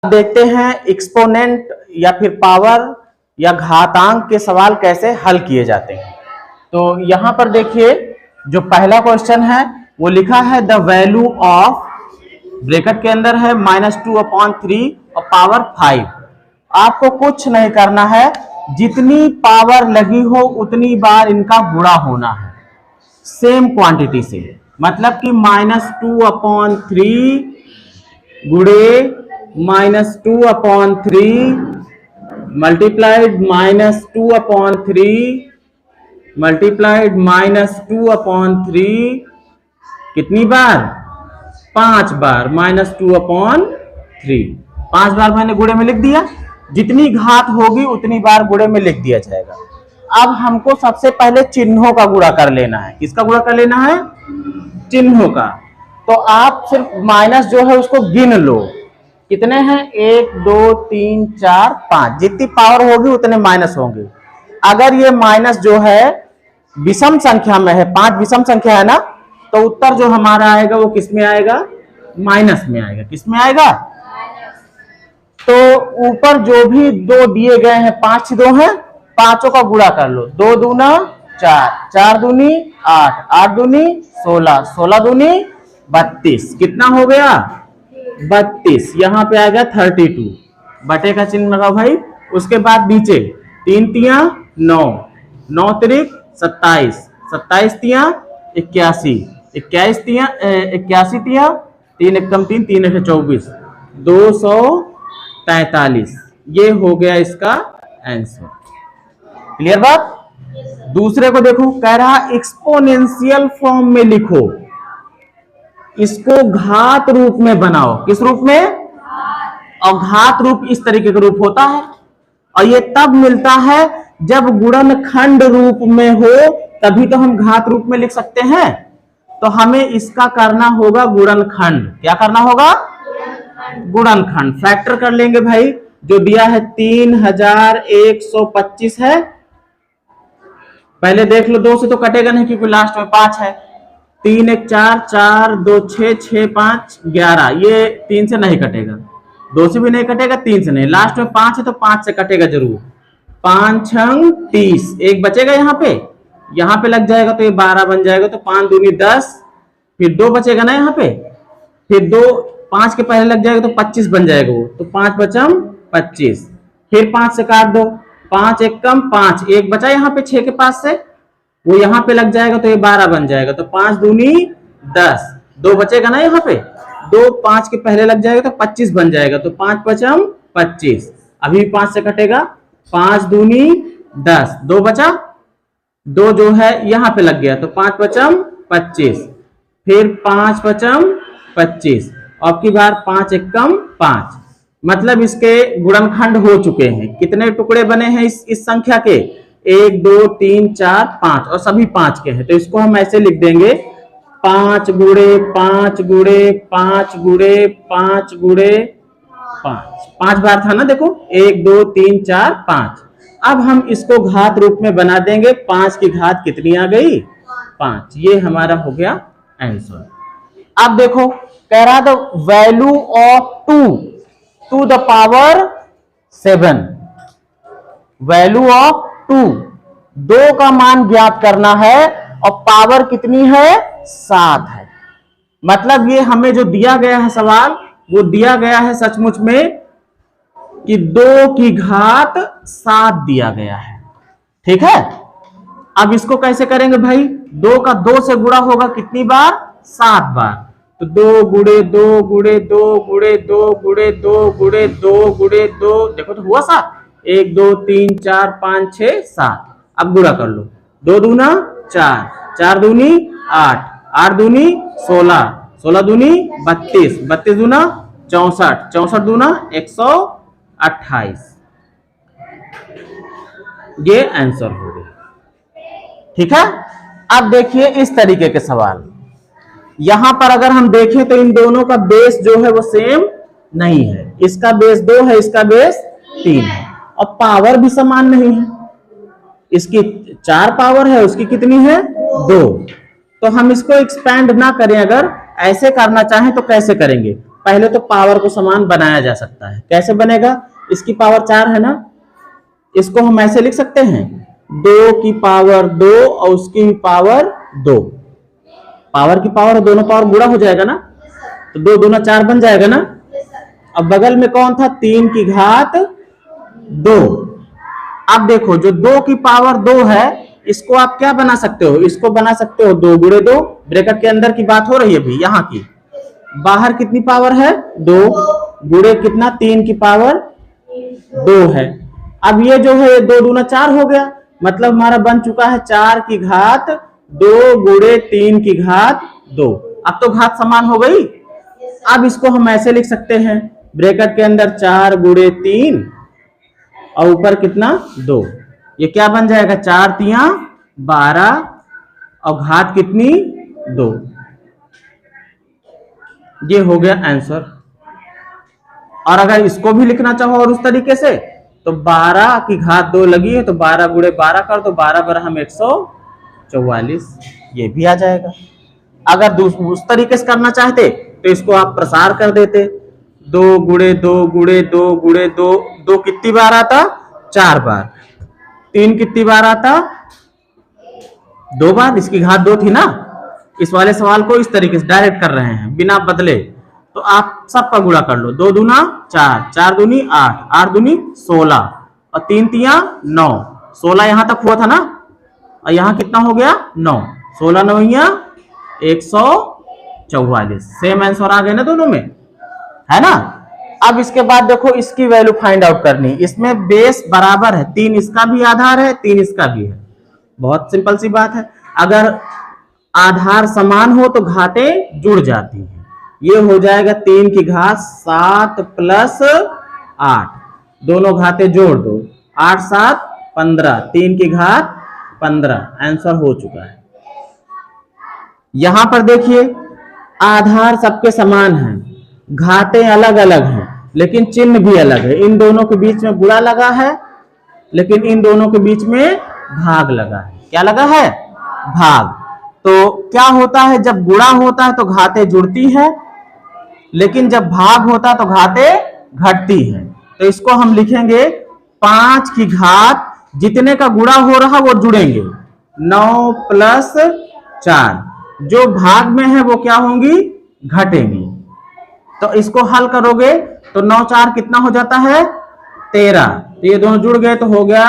देखते हैं एक्सपोनेंट या फिर पावर या घातांक के सवाल कैसे हल किए जाते हैं। तो यहां पर देखिए जो पहला क्वेश्चन है वो लिखा है द वैल्यू ऑफ, ब्रैकेट के अंदर है -2/3 और पावर 5। आपको कुछ नहीं करना है, जितनी पावर लगी हो उतनी बार इनका गुणा होना है सेम क्वांटिटी से। मतलब कि -2/3 गुणे -2/3 मल्टीप्लाइड -2/3 मल्टीप्लाइड -2/3 कितनी बार? 5 बार -2/3। 5 बार मैंने गुणे में लिख दिया, जितनी घात होगी उतनी बार गुणे में लिख दिया जाएगा। अब हमको सबसे पहले चिन्हों का गुणा कर लेना है। किसका गुणा कर लेना है? चिन्हों का। तो आप सिर्फ माइनस जो है उसको गिन लो, कितने हैं? 1 2 3 4 5, जितनी पावर होगी उतने माइनस होंगे। अगर ये माइनस जो है विषम संख्या में है, 5 विषम संख्या है ना, तो उत्तर जो हमारा आएगा वो किस में आएगा? माइनस में आएगा। किस में आएगा? तो ऊपर जो भी दो दिए गए हैं, 5 दो हैं, पांचों का गुणा कर लो। 2 दूना 4, 4 दूनी 8, 8 दूनी 16, 16 दूनी 32। कितना हो गया? 32। यहाँ पे आएगा 32, बटे का चिन्ह लगा भाई। उसके बाद नीचे 3 तिया 9, 9 तिरिक 27, 27 तिया 81, 81 तिया 81 तिया 3 एकम 3, 3 एक 24, 243। ये हो गया इसका आंसर। क्लियर बात? दूसरे को देखो, कह रहा एक्सपोनेंशियल फॉर्म में लिखो, इसको घात रूप में बनाओ। किस रूप में? और घात रूप इस तरीके का रूप होता है, और ये तब मिलता है जब गुणनखंड रूप में हो, तभी तो हम घात रूप में लिख सकते हैं। तो हमें इसका करना होगा गुणनखंड। क्या करना होगा? गुणनखंड। फैक्टर कर लेंगे भाई। जो दिया है 3125 है, पहले देख लो, 2 से तो कटेगा नहीं क्योंकि लास्ट में 5 है। 3 1 4, 4 2 6, 6 5 11, ये 3 से नहीं कटेगा, 2 से भी नहीं कटेगा, 3 से नहीं, लास्ट में 5 है तो 5 से कटेगा जरूर। 5 6 30, एक बचेगा यहाँ पे लग जाएगा तो ये 12 बन जाएगा। तो 5 दूनी 10, फिर 2 बचेगा ना यहाँ पे, फिर 2 5 के पहले लग जाएगा तो 25 बन जाएगा वो, तो 5 बचम 25। फिर 5 से काट दो, 5 एक कम 5, एक बचा यहाँ पे 6 के पास से, वो यहाँ पे लग जाएगा तो ये 12 बन जाएगा। तो 5 दूनी 10, 2 बचेगा ना यहाँ पे, 2 5 के पहले लग जाएगा तो 25 बन जाएगा। तो 5 पचम 25, अभी 5 से कटेगा, 5 दूनी 10, 2 बचा, 2 जो है यहाँ पे लग गया तो 5 पचम 25, फिर 5 पचम 25, अब की बार 5 एक कम 5। मतलब इसके गुणनखंड हो चुके हैं। कितने टुकड़े बने हैं इस संख्या के? 1 2 3 4 5, और सभी 5 के हैं। तो इसको हम ऐसे लिख देंगे 5 गुणे 5 गुणे 5 गुणे 5 गुणे 5। 5 बार था ना, देखो 1 2 3 4 5। अब हम इसको घात रूप में बना देंगे। 5 की घात कितनी आ गई? 5। ये हमारा हो गया आंसर। अब देखो, कह रहा था value of 2 to the power 7। Value of 2 का मान ज्ञात करना है, और पावर कितनी है? 7 है। मतलब ये हमें जो दिया गया है सवाल, वो दिया गया है सचमुच में कि 2 की घात 7 दिया गया है। ठीक है, अब इसको कैसे करेंगे भाई? 2 का 2 से गुणा होगा कितनी बार? 7 बार। तो 2 गुणे 2 गुणे 2 गुणे 2 गुणे 2 गुणे 2 गुणे 2, देखो तो हुआ 7। 1 2 3 4 5 6 7। अब गुणा कर लो, 2 दूना 4, 4 दूनी 8, 8 दूनी 16, 16 दूनी 32, 32 दूना 64, 64 दूना 128। ये आंसर हो गया। ठीक है, अब देखिए इस तरीके के सवाल। यहां पर अगर हम देखें तो इन दोनों का बेस जो है वो सेम नहीं है। इसका बेस 2 है, इसका बेस 3 है, और पावर भी समान नहीं है। इसकी 4 पावर है, उसकी कितनी है? 2। तो हम इसको एक्सपैंड ना करें, अगर ऐसे करना चाहें तो कैसे करेंगे? पहले तो पावर को समान बनाया जा सकता है। कैसे बनेगा? इसकी पावर 4 है ना, इसको हम ऐसे लिख सकते हैं 2 की पावर 2 और उसकी पावर 2। पावर की पावर और दोनों पावर गुणा हो जाएगा ना, तो 2 दूना 4 बन जाएगा ना। अब बगल में कौन था? 3 की घात 2। अब देखो जो 2 की पावर 2 है इसको आप क्या बना सकते हो? इसको बना सकते हो 2 गुणे 2। ब्रैकेट के अंदर की बात हो रही है भी, यहाँ की। बाहर कितनी पावर है? 2 गुणे कितना? 3 की पावर 2 है। अब ये जो है 2 दूना 4 हो गया, मतलब हमारा बन चुका है 4 की घात 2 गुणे 3 की घात 2। अब तो घात समान हो गई। अब इसको हम ऐसे लिख सकते हैं, ब्रैकेट के अंदर 4 गुणे 3 और ऊपर कितना? 2। ये क्या बन जाएगा? 4 तिया 12 और घात कितनी? 2। ये हो गया आंसर। और अगर इसको भी लिखना चाहो और उस तरीके से, तो 12 की घात 2 लगी है तो 12 गुणे 12 कर दो, 12 बरा हम 144, ये भी आ जाएगा। अगर उस तरीके से करना चाहते तो इसको आप प्रसार कर देते, 2 गुणे 2 गुणे 2 गुणे 2, 2 कितनी बार आता? 4 बार। 3 कितनी बार आता? 2 बार। इसकी घात 2 थी ना। इस वाले सवाल को इस तरीके से डायरेक्ट कर रहे हैं बिना बदले, तो आप सबका गुणा कर लो। 2 दूना 4, 4 दूनी 8, 8 दूनी 16 और 3 तिया 9। 16 यहां तक हुआ था ना, और यहां कितना हो गया? 9। 16 9 144। सेम आंसर आ गए ना दोनों में, है ना। अब इसके बाद देखो इसकी वैल्यू फाइंड आउट करनी। इसमें बेस बराबर है, 3 इसका भी आधार है 3 इसका भी है। बहुत सिंपल सी बात है। अगर आधार समान हो तो घातें जुड़ जाती हैं। ये हो जाएगा 3 की घात 7 प्लस 8, दोनों घातें जोड़ दो, 8 7 15, 3 की घात 15। आंसर हो चुका है। यहां पर देखिए आधार सबके समान है, घातें अलग अलग हैं, लेकिन चिन्ह भी अलग है। इन दोनों के बीच में गुणा लगा है, लेकिन इन दोनों के बीच में भाग लगा है। क्या लगा है? भाग। तो क्या होता है, जब गुणा होता है तो घातें जुड़ती है, लेकिन जब भाग होता है तो घातें घटती है। तो इसको हम लिखेंगे 5 की घात, जितने का गुणा हो रहा वो जुड़ेंगे, 9 प्लस 4। जो भाग में है वो क्या होंगी? घटेंगी। तो इसको हल करोगे तो 9 4 कितना हो जाता है? 13। तो ये दोनों जुड़ गए तो हो गया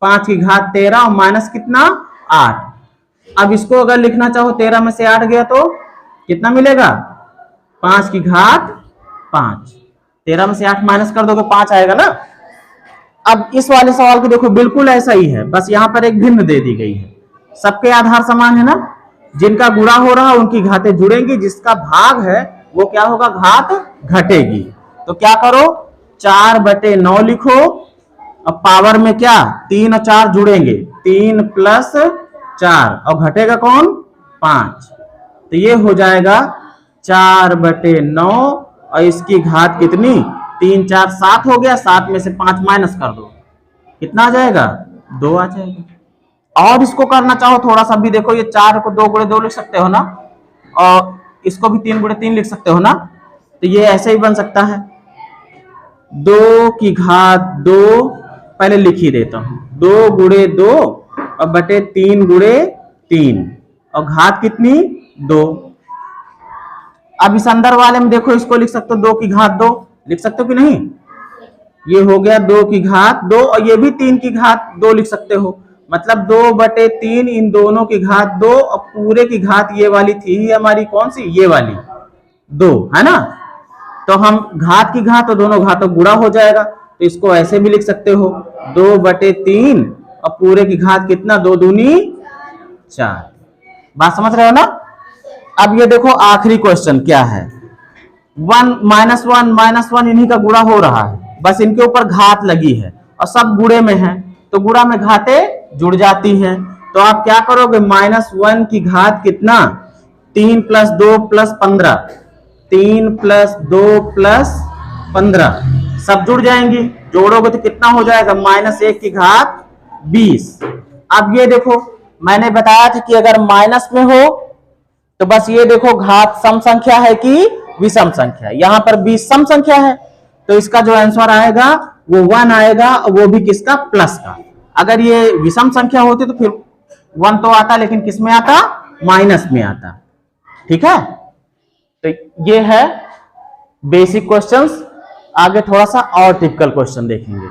5 की घात 13 और माइनस कितना? 8। अब इसको अगर लिखना चाहो 13 में से 8 गया तो कितना मिलेगा? 5 की घात 5। 13 में से 8 माइनस कर दो तो 5 आएगा ना। अब इस वाले सवाल को देखो, बिल्कुल ऐसा ही है, बस यहां पर एक भिन्न दे दी गई है। सबके आधार समान है ना, जिनका गुणा हो रहा है उनकी घातें जुड़ेंगी, जिसका भाग है वो क्या होगा? घात घटेगी। तो क्या करो, 4/9 लिखो, और पावर में क्या? 3 और 4 जुड़ेंगे, 3 प्लस 4 और घटेगा कौन? 5। तो ये हो जाएगा 4/9 और इसकी घात कितनी? 3 4 7 हो गया, 7 में से 5 माइनस कर दो, कितना आ जाएगा? 2 आ जाएगा। और इसको करना चाहो थोड़ा सा भी, देखो ये 4 को 2 गुणे 2 लिख सकते हो ना, और इसको भी 3 गुणे 3 लिख सकते हो ना। तो ये ऐसे ही बन सकता है, 2 की घात 2, पहले लिख ही देता हूं, 2 गुणे 2 और बटे 3 गुणे 3 और घात कितनी? 2। अब इस अंदर वाले में देखो, इसको लिख सकते हो 2 की घात 2, लिख सकते हो कि नहीं? ये हो गया 2 की घात 2 और ये भी 3 की घात 2 लिख सकते हो, मतलब 2/3 इन दोनों की घात 2 और पूरे की घात ये वाली थी ही हमारी, कौन सी? ये वाली 2, है ना। तो हम घात की घात और दोनों घातों गुणा हो जाएगा, तो इसको ऐसे भी लिख सकते हो, 2/3 और पूरे की घात कितना? 2 दूनी 4। बात समझ रहे हो ना। अब ये देखो आखिरी क्वेश्चन क्या है, 1 -1 इन्हीं का गुणा हो रहा है, बस इनके ऊपर घात लगी है और सब गुणे में है, तो गुणा में घातें जुड़ जाती हैं। तो आप क्या करोगे? -1 की घात कितना? 3 + 2 + 15, 3 + 2 + 15 सब जुड़ जाएंगी, जोड़ोगे तो कितना हो जाएगा? -1 की घात 20। अब ये देखो मैंने बताया था कि अगर माइनस में हो तो बस ये देखो घात सम संख्या है कि विषम संख्या, यहां पर भी सम संख्या है, तो इसका जो आंसर आएगा वो 1 आएगा, वो भी किसका, प्लस का। अगर ये विषम संख्या होती तो फिर 1 तो आता, लेकिन किस में आता, माइनस में आता। ठीक है, तो ये है बेसिक क्वेश्चंस। आगे थोड़ा सा और टिपिकल क्वेश्चन देखेंगे।